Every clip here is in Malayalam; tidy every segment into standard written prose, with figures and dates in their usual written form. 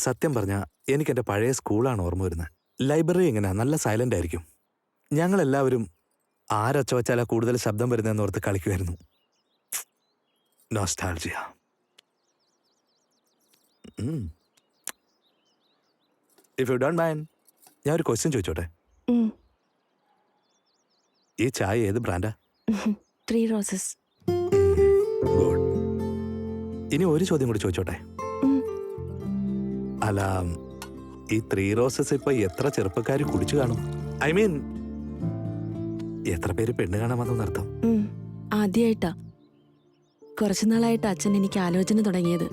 സത്യം പറഞ്ഞാൽ എനിക്ക് എൻ്റെ പഴയ സ്കൂളാണ് ഓർമ്മ വരുന്നത്. ലൈബ്രറി എങ്ങനെയാ, നല്ല സൈലന്റ് ആയിരിക്കും. ഞങ്ങളെല്ലാവരും ആരൊച്ച വച്ചാലാ കൂടുതൽ ശബ്ദം വരുന്നതെന്ന് ഓർത്ത് കളിക്കുമായിരുന്നു. Nostalgia. If you don't mind, ഞാൻ ഒരു ക്വസ്റ്റ്യൻ ചോദിച്ചോട്ടെ? ഈ ചായ ഏത് ബ്രാൻഡാ? 3 Roses. ഗുഡ്. ഇനി ഒരു ചോദ്യം കൂടി ചോദിച്ചോട്ടെ? അല്ല, ഈ 3 Roses ഇപ്പൊ എത്ര ചെറുപ്പക്കാർ കുടിച്ചു കാണും? ഐ മീൻ, എത്ര പേര് പെണ്ണ് കാണാൻ വന്നർത്ഥം? ആദ്യമായിട്ടാ കുറച്ചു നാളായിട്ട് അച്ഛൻ എനിക്ക് ആലോചന തുടങ്ങിയത്.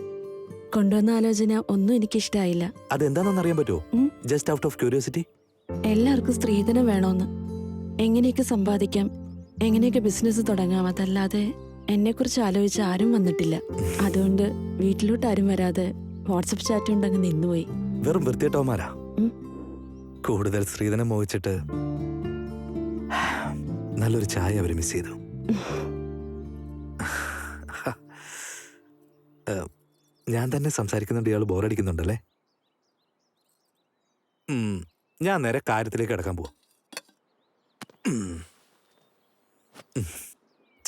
കൊണ്ടുവന്ന ആലോചന ഒന്നും എനിക്ക് ഇഷ്ടമായില്ല. അതെന്താണെന്ന് അറിയാൻ പറ്റുമോ? Just out of curiosity. എല്ലാവർക്കും സ്ത്രീധനം വേണോന്ന്, എങ്ങനെയൊക്കെ സമ്പാദിക്കാം, എങ്ങനെയൊക്കെ ബിസിനസ് തുടങ്ങാം. അതല്ലാതെ എന്നെക്കുറിച്ച് ആലോചിച്ച് ആരും വന്നിട്ടില്ല. അതുകൊണ്ട് വീട്ടിലോട്ട് ആരും വരാതെ വാട്സപ്പ് ചാറ്റ് ഉണ്ടങ്ങ് നിന്നുപോയി. വെറും വൃത്തിയേട്ടവന്മാരാ. കൂടുതൽ സ്ത്രീധനം മോഹിച്ചിട്ട് നല്ലൊരു ചായ അവര് മിസ് ചെയ്തു. ഞാൻ തന്നെ സംസാരിക്കുന്നുണ്ട്, ഇയാൾ ബോറടിക്കുന്നുണ്ടല്ലേ? ഞാൻ നേരെ കാര്യത്തിലേക്ക് കിടക്കാൻ പോവാം.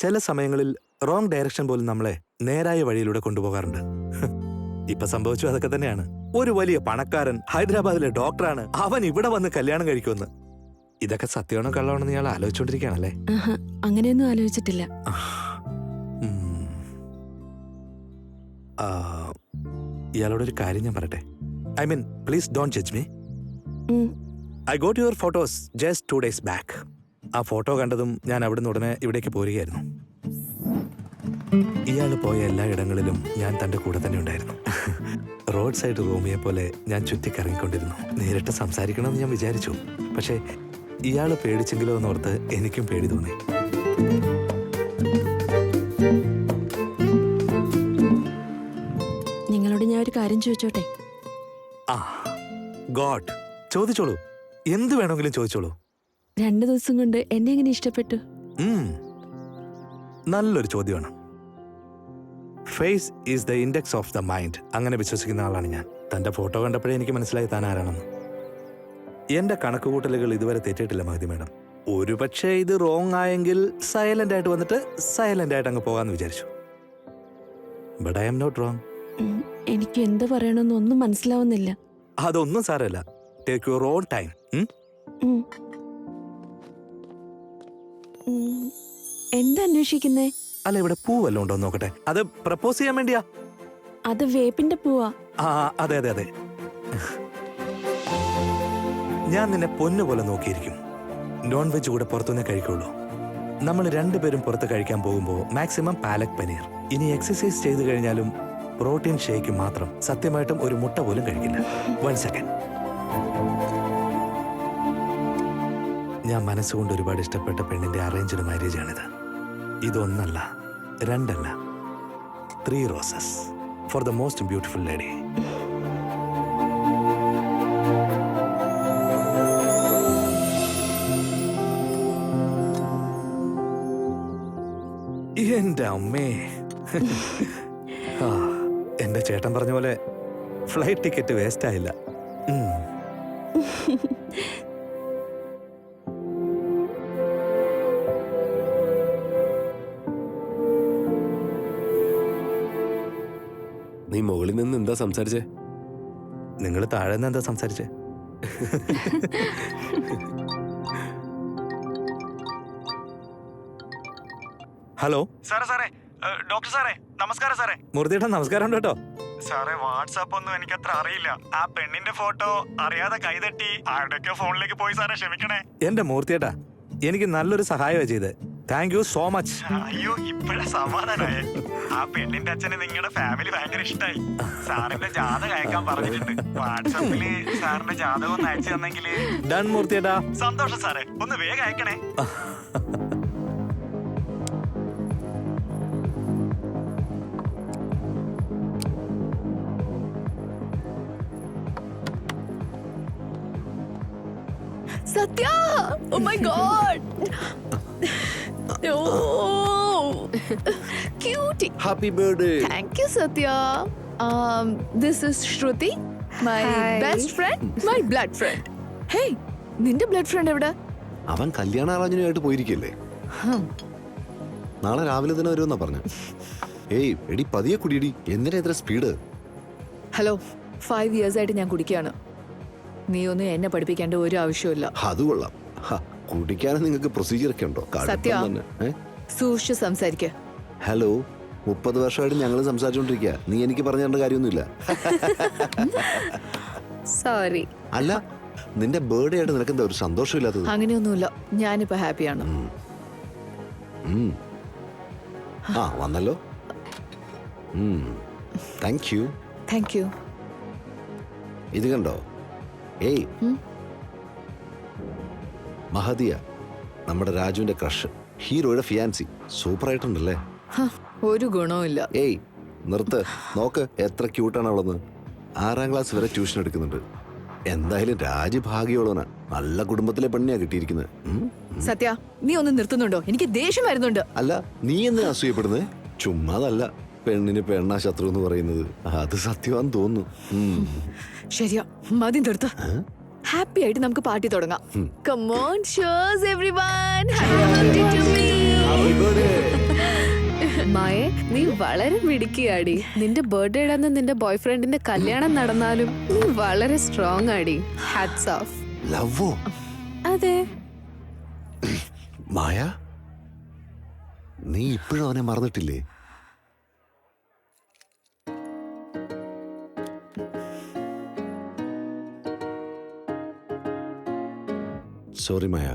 ചില സമയങ്ങളിൽ റോങ് ഡയറക്ഷൻ പോലും നമ്മളെ നേരായ വഴിയിലൂടെ കൊണ്ടുപോകാറുണ്ട്. ഇപ്പൊ സംഭവിച്ചു അതൊക്കെ തന്നെയാണ്. ഒരു വലിയ പണക്കാരൻ, ഹൈദരാബാദിലെ ഡോക്ടറാണ്, അവൻ ഇവിടെ വന്ന് കല്യാണം കഴിക്കുമെന്ന്. ഇതൊക്കെ സത്യമാണോ കള്ളമാണോ ഇയാൾ ആലോചിച്ചോണ്ടിരിക്കുകയാണല്ലേ? അങ്ങനെയൊന്നും ആലോചിച്ചിട്ടില്ല. ഇയാളോടൊരു കാര്യം ഞാൻ പറയട്ടെ? I mean, please don't judge me. I got your photos just 2 days back. ആ ഫോട്ടോ കണ്ടതും ഞാൻ അവിടുന്ന് ഉടനെ ഇവിടേക്ക് പോരുകയായിരുന്നു. ഇയാൾ പോയ എല്ലാ ഇടങ്ങളിലും ഞാൻ തൻ്റെ കൂടെ തന്നെ ഉണ്ടായിരുന്നു. റോഡ് സൈഡ് റൂമിയെ പോലെ ഞാൻ ചുറ്റിക്കറങ്ങിക്കൊണ്ടിരുന്നു. നേരിട്ട് സംസാരിക്കണമെന്ന് ഞാൻ വിചാരിച്ചു, പക്ഷേ ഇയാൾ പേടിച്ചെങ്കിലോ എന്നോർത്ത് എനിക്കും പേടി തോന്നി. നിങ്ങളോട് ഞാൻ ഒരു കാര്യം ചോദിച്ചോട്ടെ? ഗോഡ്, ചോദിച്ചോളൂ. എന്ത് വേണമെങ്കിലും ചോദിച്ചോളൂ. 2 ദിവസം കൊണ്ട് എന്നെ എങ്ങനെ ഇഷ്ടപ്പെട്ടു? നല്ലൊരു ചോദ്യമാണ്. Face is the index of the mind. അങ്ങനെ വിശ്വസിക്കുന്ന ആളാണ് ഞാൻ. തൻ്റെ ഫോട്ടോ കണ്ടപ്പോഴേ എനിക്ക് മനസ്സിലായി താൻ ആരാണെന്ന്. എൻ്റെ കണക്കുകൂട്ടലുകൾ ഇതുവരെ തെറ്റിയിട്ടില്ല മഹതി മാഡം. ഒരുപക്ഷെ ഇത് റോങ് ആയെങ്കിൽ സൈലന്റ് ആയിട്ട് വന്നിട്ട് സൈലന്റ് ആയിട്ട് അങ്ങ് പോകാമെന്ന് വിചാരിച്ചു. But I am not wrong. എനിക്ക് എന്ത് പറയണമെന്ന് ഒന്നും മനസ്സിലാവുന്നില്ല. അതൊന്നും സാരമില്ല. Take your own time. എന്താ അന്വേഷിക്കുന്നേ? അല്ല, ഇവിടെ പൂ വല്ലതും ഉണ്ടോ നോക്കട്ടെ. അത് പ്രപ്പോസ് ചെയ്യാൻ വേണ്ടിയാ. അത് വേപ്പിന്റെ പൂവാ. അതെ അതെ അതെ. ഞാൻ നിന്നെ പൊന്നുപോലെ നോക്കിയിരിക്കും. നോൺ വെജ് കൂടെ പുറത്തുനിന്നേ കഴിക്കുള്ളൂ. നമ്മൾ 2 പേരും പുറത്ത് കഴിക്കാൻ പോകുമ്പോൾ മാക്സിമം പാലക് പനീർ. ഇനി എക്സസൈസ് ചെയ്ത് കഴിഞ്ഞാലും പ്രോട്ടീൻ ഷേക്ക് മാത്രം. സത്യമായിട്ടും ഒരു മുട്ട പോലും കഴിക്കില്ല. 1 second. ഞാൻ മനസ്സുകൊണ്ട് ഒരുപാട് ഇഷ്ടപ്പെട്ട പെണ്ണിന്റെ അറേഞ്ച്ഡ് മാരേജ് ആണിത്. ഇതൊന്നല്ല, 2 അല്ല, 3 roses for the most beautiful lady. എന്റെ അമ്മേ. എന്റെ ചേട്ടൻ പറഞ്ഞ പോലെ ഫ്ലൈറ്റ് ടിക്കറ്റ് വേസ്റ്റ് ആയില്ല. നീ മുകളിൽ നിന്ന് എന്താ സംസാരിച്ചേ? നിങ്ങൾ താഴെ നിന്ന് എന്താ സംസാരിച്ചേ? ഹലോ സാറേ, ഡോക്ടർ സാറേ, നമസ്കാരം സാറേ. മുരളിയേട്ടാ, നമസ്കാരം ഉണ്ട് കേട്ടോ. സാറേ, വാട്സാപ്പ് ഒന്നും എനിക്കത്ര അറിയില്ല. ആ പെണ്ണിന്റെ ഫോട്ടോ അറിയാതെ കൈതട്ടി ആരുടെയൊക്കെ ഫോണിലേക്ക് പോയി സാറേ, ക്ഷമിക്കണേ. എന്റെ മൂർത്തിയേട്ടാ, എനിക്ക് നല്ലൊരു സഹായമാണ് ചെയ്ത്. Thank you so much. അയ്യോ, ഇപ്പഴാ സമാധാനായേ. ആ പെണ്ണിന്റെ അച്ഛന് നിങ്ങളുടെ ഫാമിലി ഭയങ്കര ഇഷ്ടായി. സാറിന്റെ ജാതകം അയക്കാൻ പറഞ്ഞിട്ടുണ്ട്. വാട്സാപ്പില് സാറിന്റെ ജാതകം ഒന്ന് അയച്ചു തന്നെങ്കില്. ഡൺ മൂർത്തിയേട്ടാ. സന്തോഷം സാറേ, ഒന്ന് വേഗം അയക്കണേ. Satya! Oh my God! Oh, cutie! Happy birthday! Thank you, Satya. This is Shruti. My best friend, my blood friend. Hey, നിന്റെ ബ്ലഡ് ഫ്രണ്ട് എവിടെ? അവൻ കല്യാണാലോചനയായിട്ട് പോയിരിക്കല്ലേ. നാളെ രാവിലെ തന്നെ വരുമെന്നാ പറഞ്ഞു. ഏയ് എടി പതിയെ കുടിയടി, എന്തിനാ ഇത്ര സ്പീഡ്? ഹലോ, 5 years ആയിട്ട് ഞാൻ കുടിക്കുകയാണ്. നീ ഒന്നും എന്നെ പഠിപ്പിക്കേണ്ട ഒരു ആവശ്യമില്ല. അത് കൊള്ളാം. കുടിക്കാനും നിങ്ങൾക്ക് പ്രൊസീജിയർ ഒക്കെ ഉണ്ടോ? സത്യ. സൂക്ഷിച്ച് സംസാരിക്ക. ഹലോ, 30 വർഷമായിട്ട് ഞങ്ങൾ സംസാരിച്ചോണ്ടിരിക്കുക. നീ എനിക്ക് പറഞ്ഞു തരേണ്ട കാര്യമൊന്നുമില്ല. സോറി. അല്ല, നിന്റെ ബർത്ത്ഡേ ആയിട്ട് നിനക്ക് എന്താ ഒരു സന്തോഷമില്ലാത്തത്? അങ്ങനെയൊന്നുമില്ല, ഞാനിപ്പോ ഹാപ്പിയാണ്. ആ വന്നല്ലോ. Thank you. Thank you. ഇത് കണ്ടോ? ഏയ് മഹദിയ, നമ്മുടെ രാജുവിന്റെ ക്രഷ്, ഹീറോയുടെ ഫിയാൻസി. സൂപ്പർ ആയിട്ടുണ്ടല്ലേ? ഒരു ഗുണവുമില്ല. ഏയ് നിർത്ത്. നോക്ക് എത്ര ക്യൂട്ടാണ് അവളെന്ന്. 6ാം ക്ലാസ് വരെ ട്യൂഷൻ എടുക്കുന്നുണ്ട്. എന്തായാലും രാജ് ഭാഗ്യമുള്ളവനാ. നല്ല കുടുംബത്തിലെ പെണ്ണിയാ കിട്ടിയിരിക്കുന്നത്. സത്യ, നീ ഒന്ന് നിർത്തുന്നുണ്ടോ? എനിക്ക് ദേഷ്യം വരുന്നുണ്ട്. അല്ല, നീ എന്തിനാ അസൂയപ്പെടുന്നത്? ചുമ്മാതല്ല, പെണ്ണിന് പെണ്ണാ ശത്രു എന്ന് പറയുന്നത്. അത് സത്യമാണെന്ന് തോന്നുന്നു. ശരിയാ, മതി നിർത്ത്. ഹാപ്പി ആയിട്ട് നമുക്ക് പാർട്ടി തുടങ്ങാം. Come on, cheers everyone. Happy birthday to me. മായെ, നീ വളരെ മിടുക്കിയാടി. നിന്റെ ബർത്ത്ഡേ അന്ന് നിന്റെ ബോയ് ഫ്രണ്ടിന്റെ കല്യാണം നടന്നാലും നീ വളരെ സ്ട്രോങ് ആടി. Hats off. ലവ്വോ? അതെ. മായ, നീ ഇപ്പോഴും അവനെ മറന്നിട്ടില്ലേ? സോറി മായ,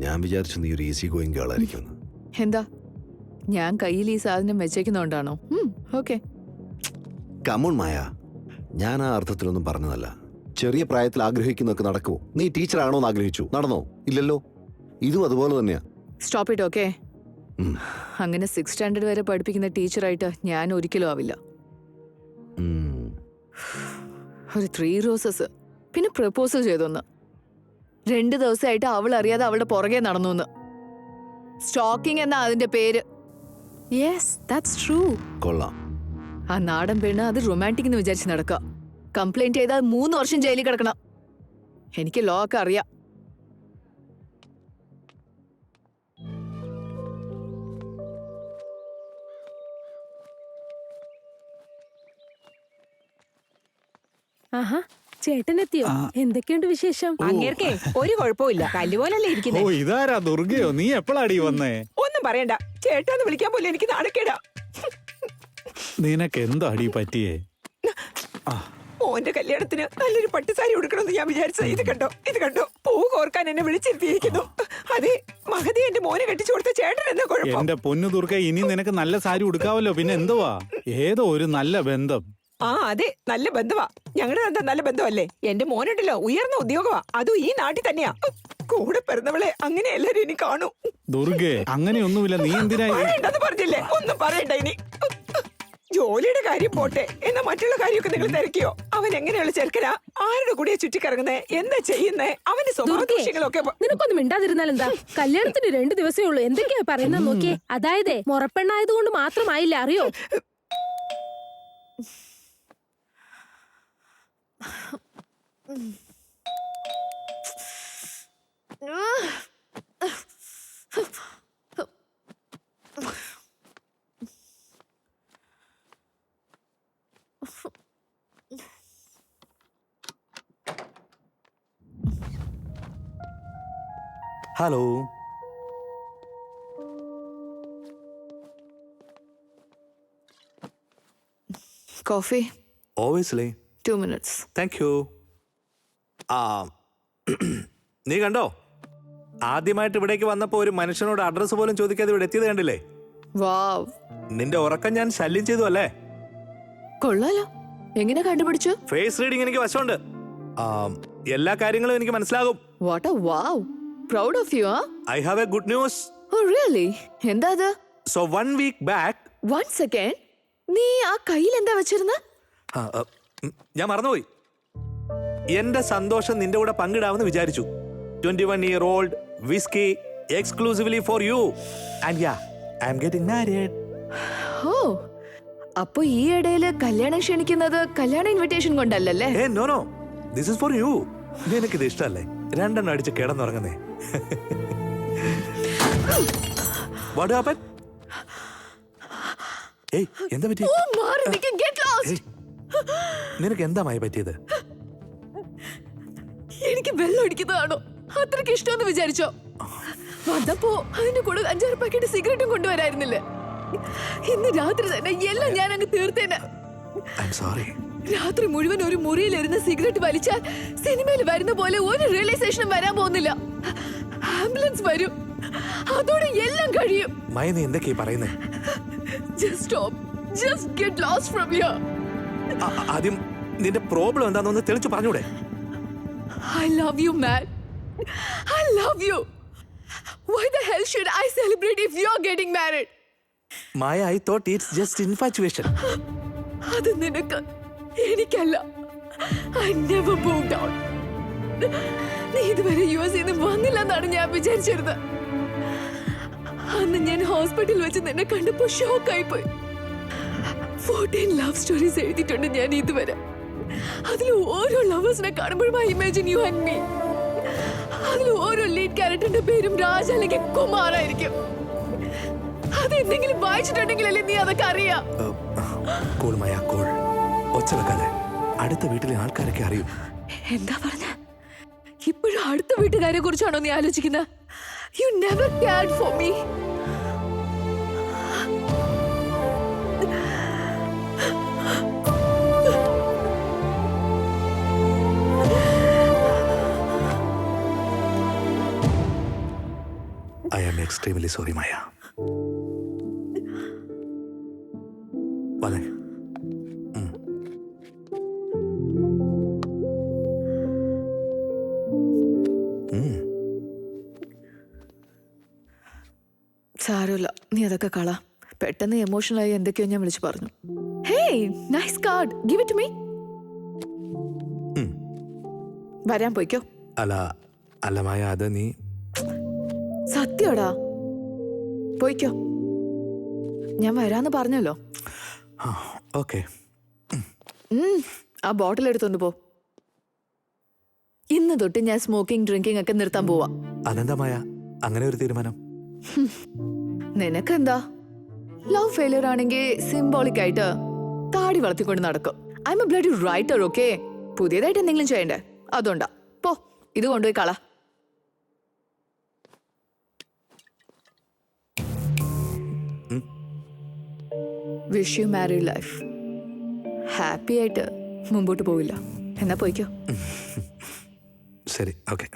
ഞാൻ വിചാരിച്ചു നീ ഒരു ഈസി ഗോയിങ് ഗേളായിരിക്കും. എന്താ, ഞാൻ കയ്യിൽ ഈ സാധനം വെച്ചേക്കുന്നോണ്ടാണോ? ഓക്കെ. കമോൺ മായ, ഞാൻ ആ അർത്ഥത്തിലൊന്നും പറഞ്ഞതല്ല. ചെറിയ പ്രായത്തിൽ ആഗ്രഹിക്കുന്നൊക്കെ നടക്കുമോ? നീ ടീച്ചറാണോ എന്ന് ആഗ്രഹിച്ചു, നടന്നോ? ഇല്ലല്ലോ. ഇതും അതുപോലെ തന്നെയാ. Stop it. ഓക്കെ. അങ്ങനെ 6th സ്റ്റാൻഡേർഡ് വരെ പഠിപ്പിക്കുന്ന ടീച്ചറായിട്ട് ഞാൻ ഒരിക്കലും ആവില്ല. ഒരു 3 roses, പിന്നെ പ്രപ്പോസൽ ചെയ്തൊന്ന്. 2 ദിവസമായിട്ട് അവൾ അറിയാതെ അവളുടെ പുറകെ നടന്നു. സ്റ്റോക്കിംഗ് എന്നാ അതിന്റെ പേര്. Yes, that's true. കൊള്ളാം. ആ നാടൻ പെണ്ണ് അത് റൊമാൻറ്റിക് എന്ന് വിചാരിച്ച് നടക്കുക. കംപ്ലൈന്റ് ചെയ്താൽ 3 വർഷം ജയിലിൽ കിടക്കണം. എനിക്ക് ലോ ഒക്കെ അറിയാം. ആഹാ, ചേട്ടനെത്തിയോ? എന്തൊക്കെയുണ്ട് വിശേഷം? അങ്ങേർക്കേ ഒരു കുഴപ്പമില്ല, കല്ലുപോലല്ലേ ഓ, ഇരിക്കുന്നത്. ഇതാരാ ദുർഗയോ? നീ എപ്പോഴാടി വന്നേ? ഒന്നും പറയണ്ട, ചേട്ടാന്ന് വിളിക്കാൻ പോലും എനിക്ക് നാണക്കേടാ. നിനക്ക് എന്താടി പറ്റിയേ? ഓന്റെ കല്യാണത്തിന് നല്ലൊരു പട്ടുസാരി ഉടുക്കണമെന്ന് ഞാൻ വിചാരിച്ചത്. ഇത് കണ്ടോ, ഇത് കണ്ടോ, പൂ കോർക്കാൻ എന്നെ വിളിച്ചിരുത്തിയിരിക്കുന്നു. അതെ, മഹതി എന്റെ മോനെ കെട്ടിച്ചു കൊടുത്ത ചേട്ടൻ എന്താ കുഴപ്പം? എന്റെ പൊന്നു ദുർഗ, ഇനി നിനക്ക് നല്ല സാരി ഉടുക്കാവല്ലോ. പിന്നെ എന്തുവാ, ഏതോ ഒരു നല്ല ബന്ധം. ആ അതെ, നല്ല ബന്ധവാ. ഞങ്ങളുടെ എന്താ നല്ല ബന്ധമല്ലേ? എന്റെ മോനുണ്ടല്ലോ ഉയർന്ന ഉദ്യോഗമാ, അതും ഈ നാട്ടിൽ തന്നെയാ. കൂടെ പിറന്നവളെ അങ്ങനെ എല്ലാരും ഇനി കാണൂ. ദുർഗേ, അങ്ങനെയൊന്നുമില്ല. നീ എന്തിനാ പറയണ്ടെന്ന് പറഞ്ഞില്ലേ? ഒന്നും പറയണ്ട ഇനി. ജോലിയുടെ കാര്യം പോട്ടെ, എന്നാ മറ്റുള്ള കാര്യമൊക്കെ നിങ്ങൾ തിരക്കിയോ? അവൻ എങ്ങനെയുള്ള ചെറുക്കനാ? ആരുടെ കൂടെയാ ചുറ്റിക്കറങ്ങുന്നേ? എന്താ ചെയ്യുന്നേ? അവന്റെ സ്വഭാവ ദൂഷ്യങ്ങളൊക്കെ. നിനക്കൊന്നും മിണ്ടാതിരുന്നാൽ എന്താ? കല്യാണത്തിന് 2 ദിവസമേ ഉള്ളൂ, എന്തൊക്കെയാ പറയുന്നത് നോക്കിയേ. അതായത് മുറപ്പെണ്ണായതുകൊണ്ട് മാത്രമായില്ല, അറിയോ? Hello. Coffee? Obviously. 2 minutes. Thank you. നീ കണ്ടോ, ആദ്യമായിട്ട് ഇവിടേക്ക് വന്നപ്പോ ഒരു മനുഷ്യനോട് അഡ്രസ് പോലും ചോദിക്കാതെ ഇവിടെ എത്തിയത് കണ്ടില്ലേ? വാവ്, നിന്റെ ഉറക്കം ഞാൻ ശല്യം ചെയ്തു അല്ലേ? കൊള്ളാലോ. എങ്ങനെ കണ്ടുപിടിച്ചു? ഫേസ് റീഡിംഗ് എനിക്ക് വശമുണ്ട്. എല്ലാ കാര്യങ്ങളും എനിക്ക് മനസ്സിലാകും. What a wow, proud of you. I have a good news. Oh really? എന്താ അത്? So 1 week back. 1 second, നീ ആ കയ്യിൽ എന്താ വെച്ചിരുന്ന? ഞാൻ മറന്നുപോയി. എന്റെ സന്തോഷം നിന്റെ കൂടെ പങ്കിടാമെന്ന് വിചാരിച്ചു. 21-year-old whiskey exclusively for you. And yeah, I am getting married. ഓ, അപ്പൊ ഈ ഇടയില് കല്യാണം ക്ഷണിക്കുന്നത് കല്യാണ ഇൻവിറ്റേഷൻ കൊണ്ടല്ലേ? Eh no no, this is for you. നിനക്കിത് ഇഷ്ടല്ലേ? രണ്ടെണ്ണം അടിച്ച് കിടന്നുറങ്ങുന്നേ. What happen? ഏയ് എന്താ പറ്റി? ഏയ്, നിനക്ക് എന്താ മായ പറ്റിയത്? എനിക്ക് വെള്ളം ഒടിക്കുന്നതാണോ അത്രയ്ക്ക് ഇഷ്ടമെന്ന് വിചാരിച്ചോ? വന്നപ്പോ അതിന്റെ കൂടെ 5-6 പാക്കറ്റ് സിഗരറ്റും കൊണ്ടുവരായിരുന്നില്ലേ? ഇന്ന് രാത്രി തന്നെ എല്ലാം ഞാൻ അങ്ങ് തീർത്തേനെ. I am sorry. രാത്രി മുഴുവൻ ഒരു മുറിയിലിരുന്ന് സിഗരറ്റ് വലിച്ചാൽ സിനിമയിൽ വരുന്ന പോലെ ഒരു റിയലൈസേഷനും വരാൻ പോകുന്നില്ല. ആംബുലൻസ് വരും, അതോടെ എല്ലാം കഴിയും. മായ നീ എന്തൊക്കെയാ പറയുന്നേ? Just stop. Just get lost from here. ആദ്യം നിന്റെ പ്രോബ്ലം എന്താണെന്ന് തെളിച്ച് പറഞ്ഞൂടെ? I love you, man. I love you. Why the hell should I celebrate if you're getting married? Maya, I thought it's just infatuation. അത് നിനക്ക്, എനിക്കല്ല. I never moved out. നീ ഇതുവരെ US ന്ന് വന്നില്ലെന്നാണ് ഞാൻ വിചാരിച്ചിരുന്നത്. അന്ന് ഞാൻ ഹോസ്പിറ്റലിൽ വെച്ച് നിന്നെ കണ്ടപ്പോ ഷോക്കായി പോയി. 14 ലവ് സ്റ്റോറീസ് എഴുതിയിട്ടുണ്ട് ഞാൻ ഇതുവരെ. അതിൽ ഓരോ ലവേഴ്സിനെ കാണുമ്പോഴും I imagine you and me. അതിൽ ഓരോ ലീഡ് ക്യാരക്ടറിന്റെ പേരും രാജ് അല്ലെങ്കിൽ കുമാർ ആയിരിക്കും. അതെന്തെങ്കിലും വായിച്ചിട്ടുണ്ടെങ്കിലല്ലേ നീ അതൊക്കെ അറിയാ. കൂൾ മായ, കൂൾ. ഒച്ച വെക്കാതെ. അടുത്ത വീട്ടിലെ ആൾക്കാരൊക്കെ അറിയും. എന്താ പറഞ്ഞ? ഇപ്പോഴും അടുത്ത വീട്ടുകാരെ കുറിച്ചാണോ നീ ആലോചിക്കുന്നത്? You never cared for me. I am extremely sorry, Maya. വന്നേ. സാരമില്ല, നീ അതൊക്കെ കള. പെട്ടെന്ന് എമോഷണൽ ആയി എന്തൊക്കെയോ ഞാൻ വിളിച്ചു പറഞ്ഞു. Hey, nice card, give it to me. വരാൻ പോയിക്കോ. അല്ല മായ, അത് നീ സത്യോടാ, പോയിക്കോ. ഞാൻ വരാന്ന് പറഞ്ഞല്ലോ. ഓക്കെ. ആ ബോട്ടിൽ എടുത്തോണ്ട് പോ. ഇന്ന് തൊട്ട് ഞാൻ സ്മോക്കിംഗ് ഡ്രിങ്കിങ് ഒക്കെ നിർത്താൻ പോവാ. അതെന്താ മായ അങ്ങനെ ഒരു തീരുമാനം? നിനക്കെന്താ? ലവ് ഫെയിലിയർ ആണെങ്കിൽ സിംബോളിക് ആയിട്ട് താടി വളർത്തിക്കൊണ്ട് നടക്കും. I M A bloody writer, okay? പുതിയതായിട്ട് എന്തെങ്കിലും ചെയ്യണ്ടേ? അതുകൊണ്ടാ. പോ, ഇത് കൊണ്ടുപോയി കള. Wish you married life. Happy ആയിട്ട് മുമ്പോട്ട് പോവില്ല. എന്നാ പോയിക്കോ. ശരി, ഓക്കെ.